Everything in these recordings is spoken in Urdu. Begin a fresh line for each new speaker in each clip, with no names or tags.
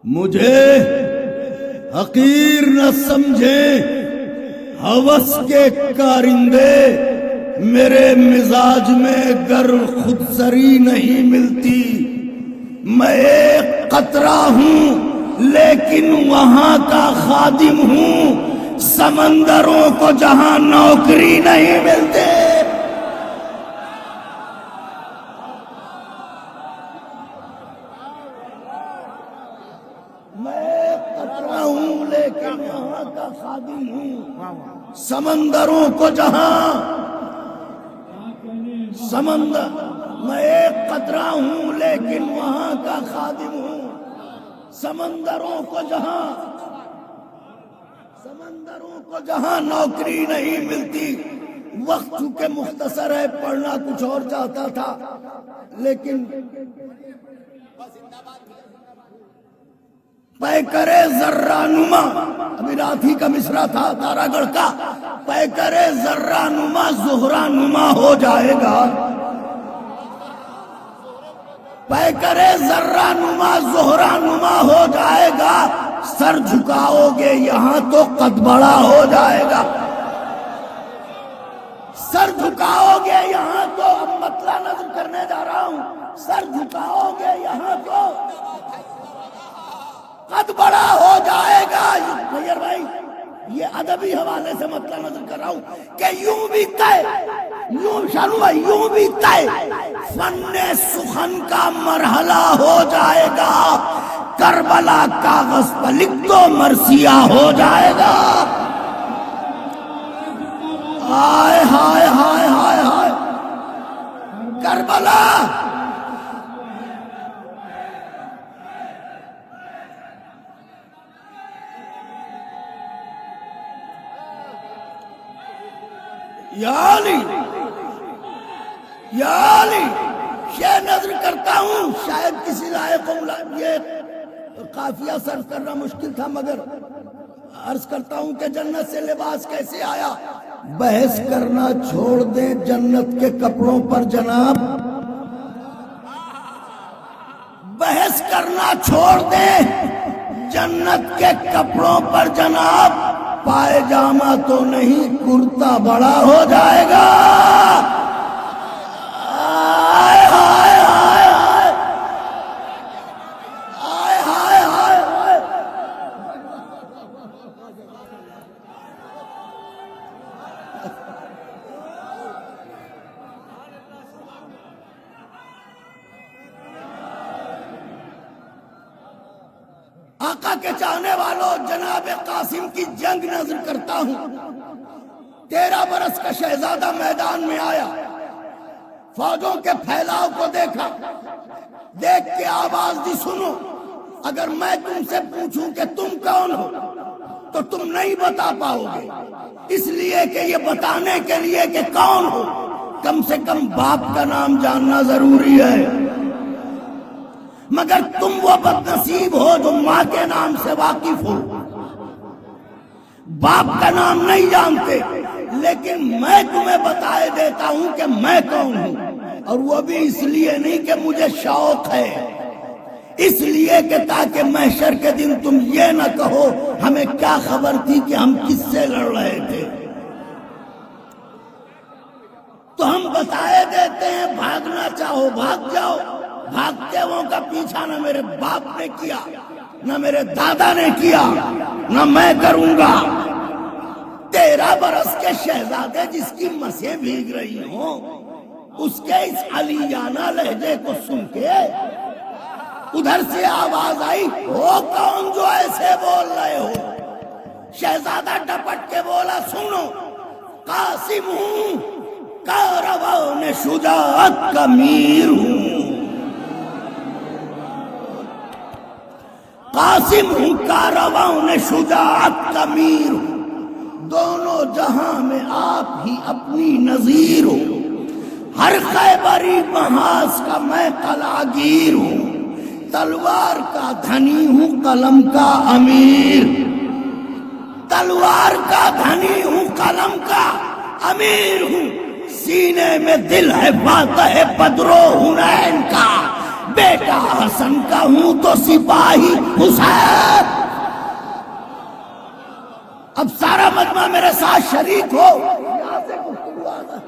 مجھے حقیر نہ سمجھیں ہوس کے کارندے، میرے مزاج میں گر خود سری نہیں ملتی۔ میں ایک قطرہ ہوں لیکن وہاں کا خادم ہوں، سمندروں کو جہاں نوکری نہیں ملتے۔ میں ایک قطرہ ہوں لیکن وہاں کا خادم ہوں، سمندروں کو جہاں میں ایک قطرہ ہوں لیکن وہاں کا خادم ہوں، سمندروں کو جہاں نوکری نہیں ملتی۔ وقت چونکہ مختصر ہے، پڑھنا کچھ اور چاہتا تھا، لیکن پیکرے ذرہ نما، ابھی رات ہی کا مصرع تھا تارا گڑھ کا، پیکرے ذرہ نما زہرہ نما ہو جائے گا، پیکرے ذرہ نما زہرہ نما ہو جائے گا، سر جھکاؤ گے یہاں تو قد بڑا ہو جائے گا، سر جھکاؤ گے یہاں تو، اب مطلع نظر کرنے جا رہا ہوں، سر جھکاؤ گے یہاں تو قد بڑا ہو جائے گا۔ غیر بھائی یہ ادبی حوالے سے مطلع نظر کر رہا ہوں کہ یوں بھی طے، یوں شانو بھائی یوں بھی طے فن سخن کا مرحلہ ہو جائے گا، کربلا کاغذ پر لکھ دو مرثیہ ہو جائے گا۔ ہائے ہائے ہائے ہائے ہائے کربلا، یا علی یا علی، شعر نظر کرتا ہوں، شاید کسی لائق یہ قافیہ صرف کرنا مشکل تھا، مگر عرض کرتا ہوں کہ جنت سے لباس کیسے آیا۔ بحث کرنا چھوڑ دیں جنت کے کپڑوں پر جناب، بحث کرنا چھوڑ دیں جنت کے کپڑوں پر جناب، پائجامہ تو نہیں کرتا بڑا ہو جائے گا۔ آئے ہائے ہائے ہائے آئے ہائے ہائے ہائے، آقا کے چاہنے والوں، جناب قاسم کی جنگ نظر کرتا ہوں۔ 13 برس کا شہزادہ میدان میں آیا، فوجوں کے پھیلاؤ کو دیکھا، دیکھ کے آواز دی سنو، اگر میں تم سے پوچھوں کہ تم کون ہو تو تم نہیں بتا پاؤ گے، اس لیے کہ یہ بتانے کے لیے کہ کون ہو کم سے کم باپ کا نام جاننا ضروری ہے، مگر تم وہ بد نصیب ہو جو ماں کے نام سے واقف ہو، باپ کا نام نہیں جانتے، لیکن میں تمہیں بتائے دیتا ہوں کہ میں کون ہوں، اور وہ بھی اس لیے نہیں کہ مجھے شوق ہے، اس لیے کہ تاکہ محشر کے دن تم یہ نہ کہو ہمیں کیا خبر تھی کہ ہم کس سے لڑ رہے تھے۔ تو ہم بتائے دیتے ہیں، بھاگنا چاہو بھاگ جاؤ، بھاگتے وہ کا پیچھا نہ میرے باپ نے کیا، نہ میرے دادا نے کیا، نہ میں کروں گا۔ 13 برس کے شہزادے جس کی مسیں بھیگ رہی ہوں، اس کے اس علیانہ لہجے کو سن کے ادھر سے آواز آئی، وہ کون جو ایسے بول رہے ہو؟ شہزادہ ڈپٹ کے بولا، سنو، قاسم ہوں، کاروان شجاعت کا میر ہوں، قاسم ہوں، کاروان شجاعت کا میر ہوں، دونوں جہاں میں آپ ہی اپنی نظیر ہوں، ہر خیبری محاذ کا میں قلعہ گیر ہوں، تلوار کا دھنی ہوں، قلم کا امیر، تلوار کا دھنی ہوں، قلم کا امیر ہوں، سینے میں دل ہے فاتح بدر و حنین کا، بیٹا حسن کا ہوں تو سپاہی حسین۔ اب سارا مجمع میرے ساتھ شریک ہو، یہاں سے گفتگو آگا۔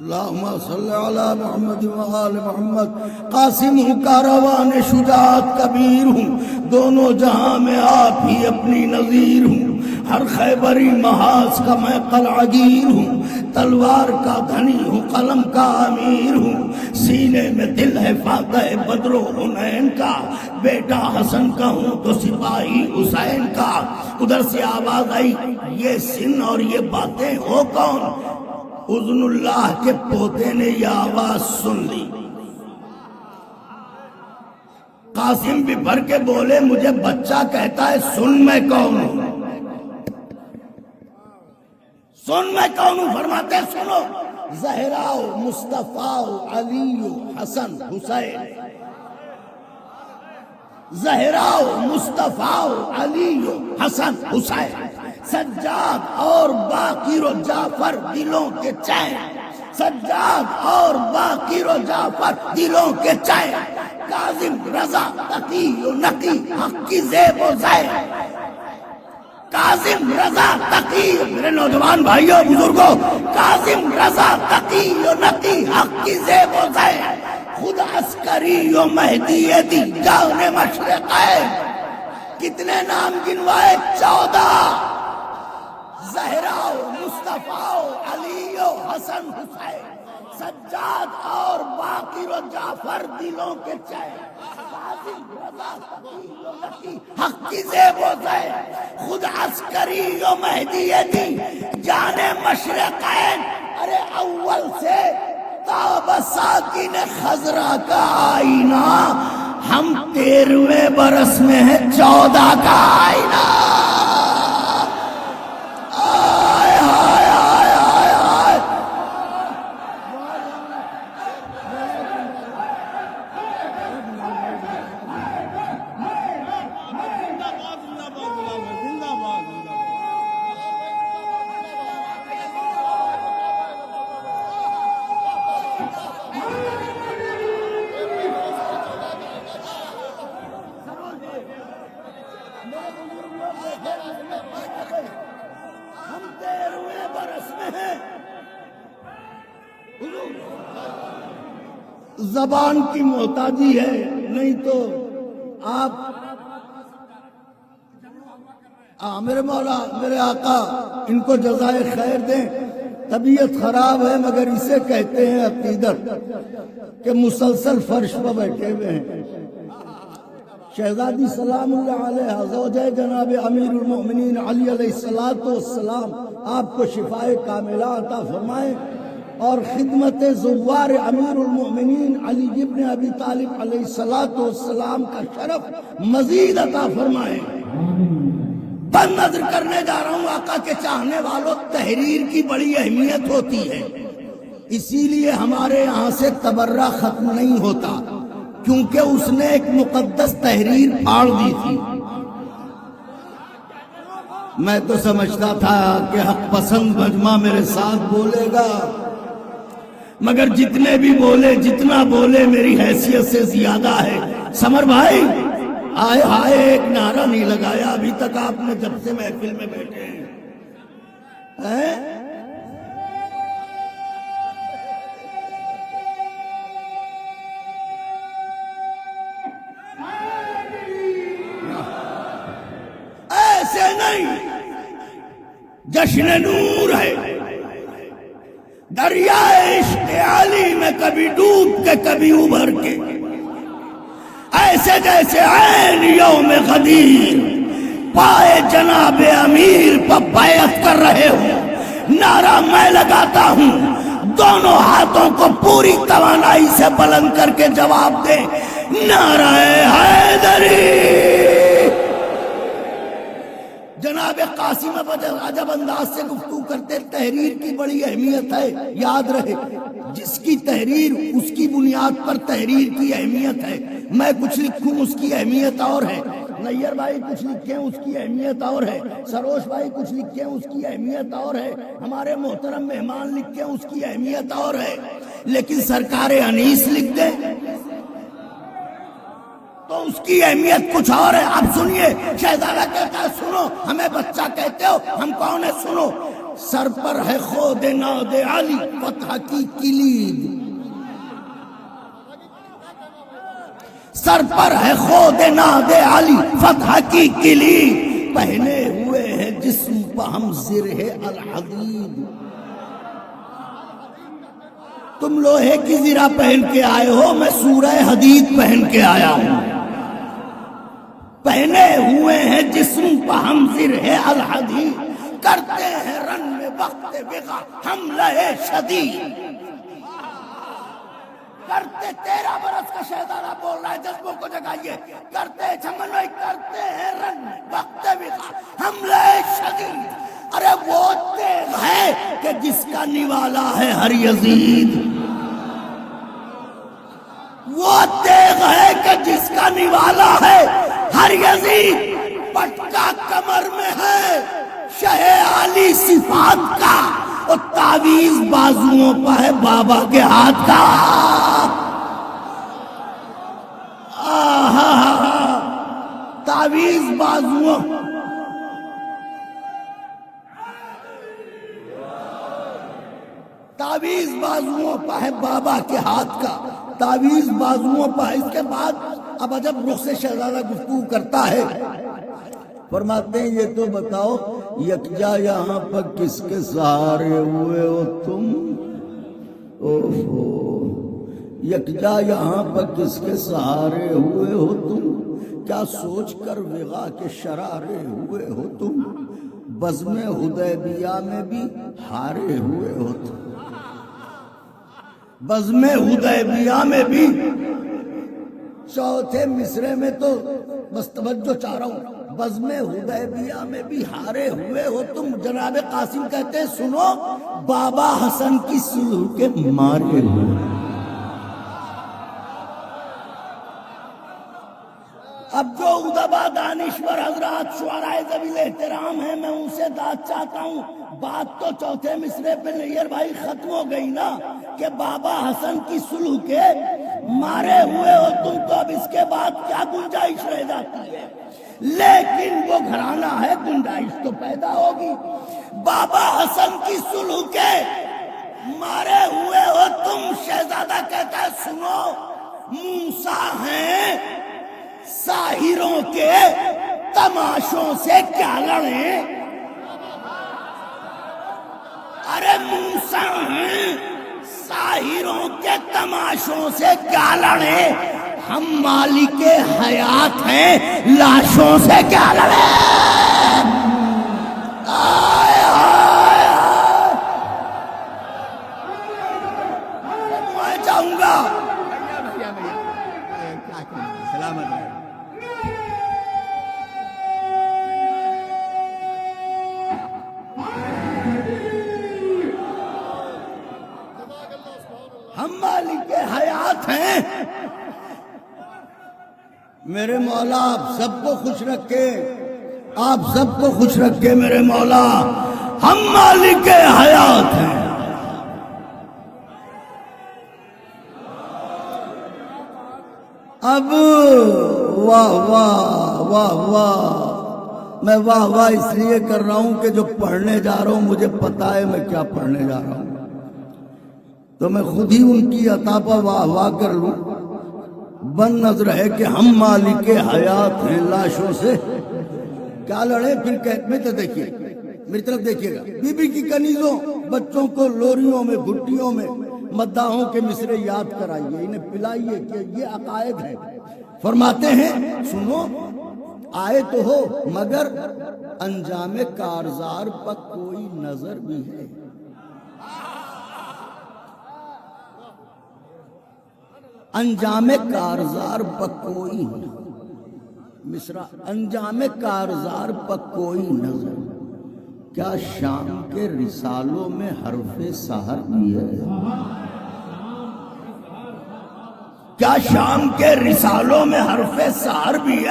اللہم صلی علی محمد وآل محمد۔ قاسم ہوں کاروان شجاعت کبیر ہوں، دونوں جہاں میں آپ ہی اپنی نظیر ہوں، ہر خیبری محاذ کا میں قلعہ گیر ہوں، تلوار کا دھنی ہوں قلم کا امیر ہوں، سینے میں دل ہے فاتح بدر و حنین کا، بیٹا حسن کا ہوں تو سپاہی حسین کا۔ ادھر سے آواز آئی، یہ سن اور یہ باتیں ہو کون؟ اذن اللہ کے پوتے نے یہ آواز سن لی۔ قاسم بھی بھر کے بولے، مجھے بچہ کہتا ہے سن میں کون ہوں، سن میں کون ہوں؟ فرماتے ہیں سنو، زہراء مصطفیٰ علی حسن حسین، زہراء مصطفیٰ علی حسن حسین، سجاد اور باقر و جعفر دلوں کے چین، سجاد اور باقر و جعفر دلوں کے چین، کاظم رضا تقی و نقی حق کی زیب و زین، کاظم رضا تقی، میرے نوجوان بھائیوں بزرگوں، کاظم رضا تقی و نقی حق کی زیب و زین، خود عسکری و مہدی دی جان مشرقین۔ کتنے نام گنوائے؟ 14۔ زہراء مصطفیٰ علی و حسن حسین، سجاد اور باقر و جعفر دلوں کے چین، کاظم رضا تقی و نقی حق کی زیب و زین، خود عسکری و مہدی دی جان مشرقین۔ ارے اول سے تاب ساکن خضرا کا آئینہ، ہم 13ویں برس میں ہیں 14 کا آئینہ۔ ہم 13ویں برس میں ہیں۔ زبان کی محتاجی ہے، نہیں تو آپ میرے مولا میرے آقا ان کو جزائے خیر دیں۔ طبیعت خراب ہے مگر اسے کہتے ہیں عقیدت، کہ مسلسل فرش پر بیٹھے ہوئے ہیں۔ شہزادی سلام اللہ علیہ زوجہ جناب امیر المؤمنین علی علیہ السلام آپ کو شفائے کاملہ عطا فرمائے، اور خدمت زوار امیر المؤمنین علی ابن ابی طالب علیہ السلام کا شرف مزید عطا فرمائے۔ بند نظر کرنے جا رہا ہوں، آقا کے چاہنے والوں، تحریر کی بڑی اہمیت ہوتی ہے، اسی لیے ہمارے یہاں سے تبرہ ختم نہیں ہوتا، کیونکہ اس نے ایک مقدس تحریر پھاڑ دی تھی۔ میں تو سمجھتا تھا کہ حق پسند مجمع میرے ساتھ بولے گا، مگر جتنے بھی بولے، جتنا بولے میری حیثیت سے زیادہ ہے۔ سمر بھائی آئے ہائے، ایک نعرہ نہیں لگایا ابھی تک آپ نے جب سے محفل میں بیٹھے ہیں۔ ایسے نہیں، جشن نور ہے، دریائے عشق علی میں کبھی ڈوب کے کبھی ابھر کے، ایسے جیسے عین یوم غدیر پائے جناب امیر پر بیعت کر رہے ہوں۔ نعرہ میں لگاتا ہوں، دونوں ہاتھوں کو پوری توانائی سے بلند کر کے جواب دیں، نعرہ حیدری۔ جناب قاسم عجب انداز سے گفتگو کرتے، تحریر کی بڑی اہمیت ہے، یاد رہے۔ جس کی تحریر اس کی بنیاد پر تحریر کی اہمیت ہے، میں کچھ لکھوں اس کی اہمیت اور ہے، نیئر بھائی کچھ لکھیں اس کی اہمیت اور ہے، سروش بھائی کچھ لکھیں اس کی اہمیت اور ہے، ہمارے محترم مہمان لکھیں اس کی اہمیت اور ہے، لیکن سرکار انیس لکھ دیں تو اس کی اہمیت کچھ اور ہے۔ اب سنیے، شہزادہ کہتا ہے سنو، ہمیں بچہ کہتے ہو، ہم کون ہے سنو۔ سر پر ہے خود ناد علی فتح کی کلید، سر پر ہے خود ناد علی فتح کی کلید، پہنے ہوئے ہیں جسم پہ ہم زرہ الحدید۔ تم لوہے کی زرہ پہن کے آئے ہو، میں سورہ حدید پہن کے آیا ہوں۔ پہنے ہوئے ہیں جسم پہ ہم زرہ الحدید، کرتے ہیں رن میں وقت وغا حملہ شدید۔ کرتے 13 برس کا شہزادہ بول رہا ہے، جذبوں کو جگائیے، کرتے چمنوئی کرتے ہیں رن میں وقت وغا حملہ شدید۔ ارے وہ تیغ ہے کہ جس کا نوالا ہے ہر یزید، وہ تیغ ہے کہ جس کا نوالا ہے ہر یزید، پٹکا کمر میں ہے شہ عالی صفات کا، اور تعویذ بازوؤں پہ ہے بابا کے ہاتھ کا۔ تعویذ بازوؤں تعویذ بازوؤں پہ ہے بابا کے ہاتھ کا، تعویذ بازوؤں پہ ہے۔ اس کے بعد اب عجب رخ سے شہزادہ گفتگو کرتا ہے، فرماتے ہیں یہ تو بتاؤ یکجا یہاں پر کس کے سہارے ہوئے ہو تم؟ اوہو، یکجا یہاں پر کس کے سہارے ہوئے ہو تم؟ کیا سوچ کر وغا کے شرارے ہوئے ہو تم؟ بزم حدیبیہ میں بھی ہارے ہوئے ہو تم، بزم حدیبیہ میں بھی۔ چوتھے مصرے میں تو بس توجہ چاہ رہا ہوں، بزم حدیبیہ میں بھی ہارے ہوئے ہو تم۔ جناب قاسم کہتے ہیں سنو، بابا حسن کی صلح کے مارے ہوئے۔ اب جو ادبا دانشور حضرات شعراء ذوی الاحترام ہیں، میں ان سے داد چاہتا ہوں، بات تو چوتھے مصرے پہ نیئر بھائی ختم ہو گئی نا، کہ بابا حسن کی صلح کے مارے ہوئے ہو تم، تو اب اس کے بعد کیا گنجائش رہ جاتی ہے؟ لیکن وہ گھرانہ ہے، گنجائش تو پیدا ہوگی۔ بابا حسن کی صلح کے مارے ہوئے ہو تم، شہزادہ کہتا ہے سنو، موسیٰ ہیں ساحروں کے تماشوں سے کیا لڑیں؟ ارے موسیٰ ہیں ساحروں کے تماشوں سے کیا لڑیں؟ ہم مالک حیات ہیں، لاشوں سے کیا لڑیں؟ آئے آئے میں چاہوں گا سلامت ہے۔ ہم مالک حیات ہیں، میرے مولا آپ سب کو خوش رکھے، آپ سب کو خوش رکھے میرے مولا، ہم مالک حیات ہیں۔ اب واہ واہ واہ واہ، میں واہ واہ اس لیے کر رہا ہوں کہ جو پڑھنے جا رہا ہوں مجھے پتا ہے میں کیا پڑھنے جا رہا ہوں، تو میں خود ہی ان کی عطا پر واہ واہ کر لوں۔ بن نظر ہے کہ ہم مالک حیات ہیں، لاشوں سے کیا لڑے؟ پھر میں تو دیکھیے میری طرف دیکھیے گا، بی بی کی کنیزوں بچوں کو لوریوں میں گھٹیوں میں مداحوں کے مصرے یاد کرائیے، انہیں پلائیے کہ یہ عقائد ہے۔ فرماتے ہیں سنو، آئے تو ہو مگر انجام کارزار پر کوئی نظر بھی ہے۔ انجام کارزار پر کوئی مصرع، انجام کارزار پر کوئی نظر، کیا شام کے رسالوں میں حرف سحر بھی ہے؟ کیا شام کے رسالوں میں حرف سحر بھی ہے؟